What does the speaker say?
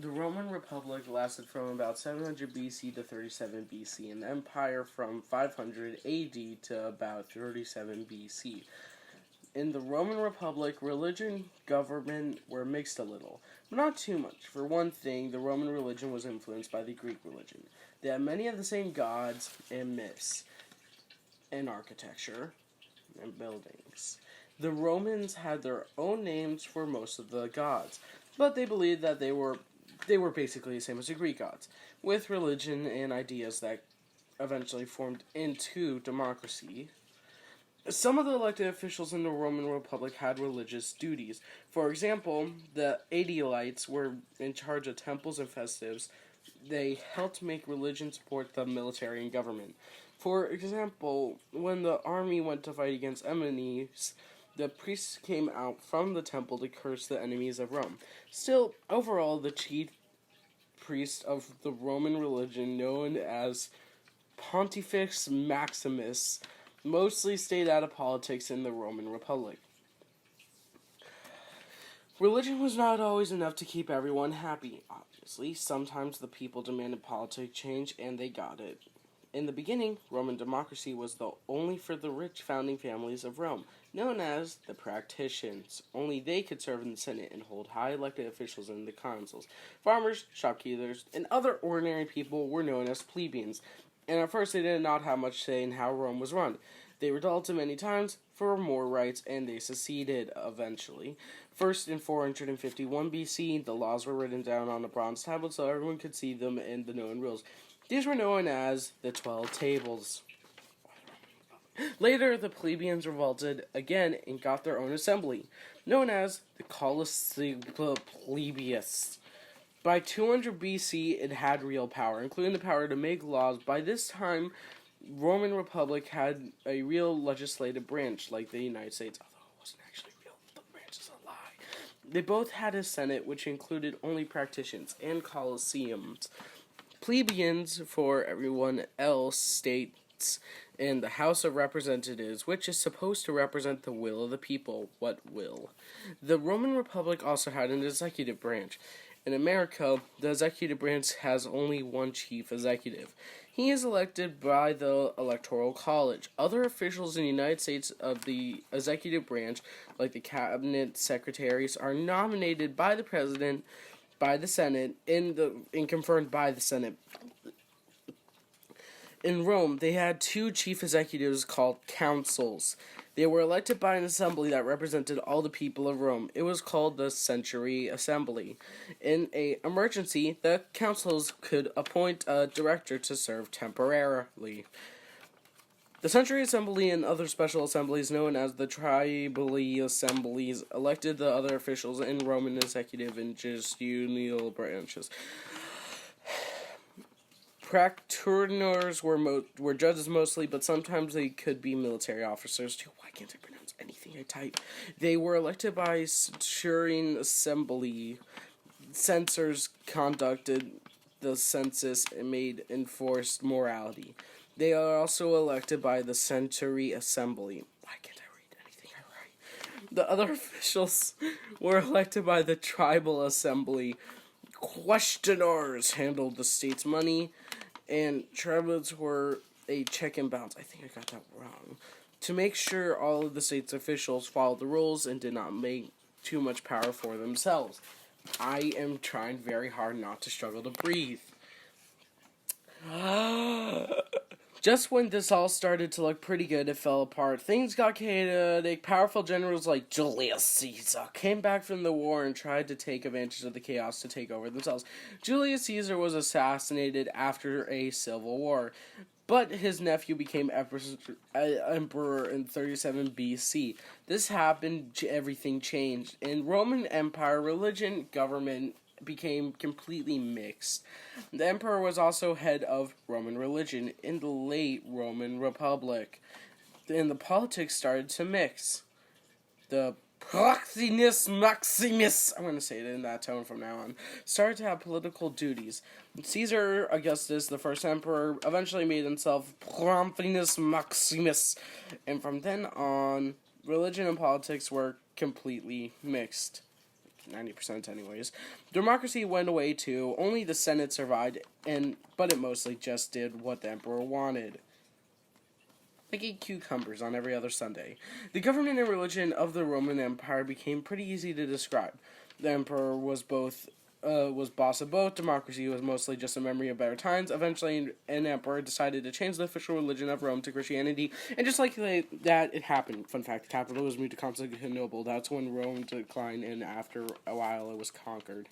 The Roman Republic lasted from about 700 BC to 37 BC, and the Empire from 500 AD to about 37 BC. In the Roman Republic, religion, government were mixed a little, but not too much. For one thing, the Roman religion was influenced by the Greek religion. They had many of the same gods and myths and architecture and buildings. The Romans had their own names for most of the gods, but they believed that they were basically the same as the Greek gods, with religion and ideas that eventually formed into democracy. Some of the elected officials in the Roman Republic had religious duties. For example, the Aediles were in charge of temples and festives. They helped make religion support the military and government. For example, when the army went to fight against enemies, the priests came out from the temple to curse the enemies of Rome. Still, overall, the chief priest of the Roman religion, known as Pontifex Maximus, mostly stayed out of politics in the Roman Republic. Religion was not always enough to keep everyone happy, obviously. Sometimes the people demanded politic change, and they got it. In the beginning, Roman democracy was the only for the rich founding families of Rome, known as the patricians. Only they could serve in the Senate and hold high elected officials in the consuls. Farmers, shopkeepers, and other ordinary people were known as plebeians, and at first they did not have much say in how Rome was run. They rebelled many times for more rights, and they seceded eventually. First, in 451 BC, the laws were written down on a bronze tablet so everyone could see them and the known rules. These were known as the 12 Tables. Later, the plebeians revolted again and got their own assembly, known as the Collegium Plebeius. By 200 BC, it had real power, including the power to make laws. By this time, Roman Republic had a real legislative branch, like the United States, although it wasn't actually real. The branch is a lie. They both had a senate, which included only patricians, and colosseums. Plebeians, for everyone else, states in the House of Representatives, which is supposed to represent the will of the people. What will? The Roman Republic also had an executive branch. In America, the executive branch has only one chief executive. He is elected by the Electoral College. Other officials in the United States of the executive branch, like the cabinet secretaries, are nominated by the president, by the Senate, and confirmed by the Senate. In Rome, they had two chief executives called consuls. They were elected by an assembly that represented all the people of Rome. It was called the Century Assembly. In an emergency, the consuls could appoint a director to serve temporarily. The Century Assembly and other special assemblies known as the Tribali Assemblies elected the other officials in Roman executive and justicial branches. Praetorians were judges mostly, but sometimes they could be military officers too. Why can't I pronounce anything I type? They were elected by Centurion Assembly. Censors conducted the census and made enforced morality. They are also elected by the Century Assembly. Why can't I read anything I write? The other officials were elected by the Tribal Assembly. Questioners handled the state's money, and tributes were a check and balance. I think I got that wrong. To make sure all of the state's officials followed the rules and did not make too much power for themselves. I am trying very hard not to struggle to breathe. Just when this all started to look pretty good, it fell apart. Things got chaotic. Powerful generals like Julius Caesar came back from the war and tried to take advantage of the chaos to take over themselves. Julius Caesar was assassinated after a civil war, but his nephew became emperor in 37 BC. This happened, everything changed. In Roman Empire, religion, government, became completely mixed. The emperor was also head of Roman religion in the late Roman Republic, and the politics started to mix. The Proximus Maximus, I'm going to say it in that tone from now on, started to have political duties. Caesar Augustus, the first emperor, eventually made himself Proximus Maximus, and from then on, religion and politics were completely mixed. 90% anyways. Democracy went away too. Only the Senate survived, but it mostly just did what the emperor wanted. They ate cucumbers on every other Sunday. The government and religion of the Roman Empire became pretty easy to describe. The emperor was boss of both. Democracy was mostly just a memory of better times. Eventually, an emperor decided to change the official religion of Rome to Christianity, and just like that, it happened. Fun fact, the capital was moved to Constantinople. That's when Rome declined, and after a while, it was conquered.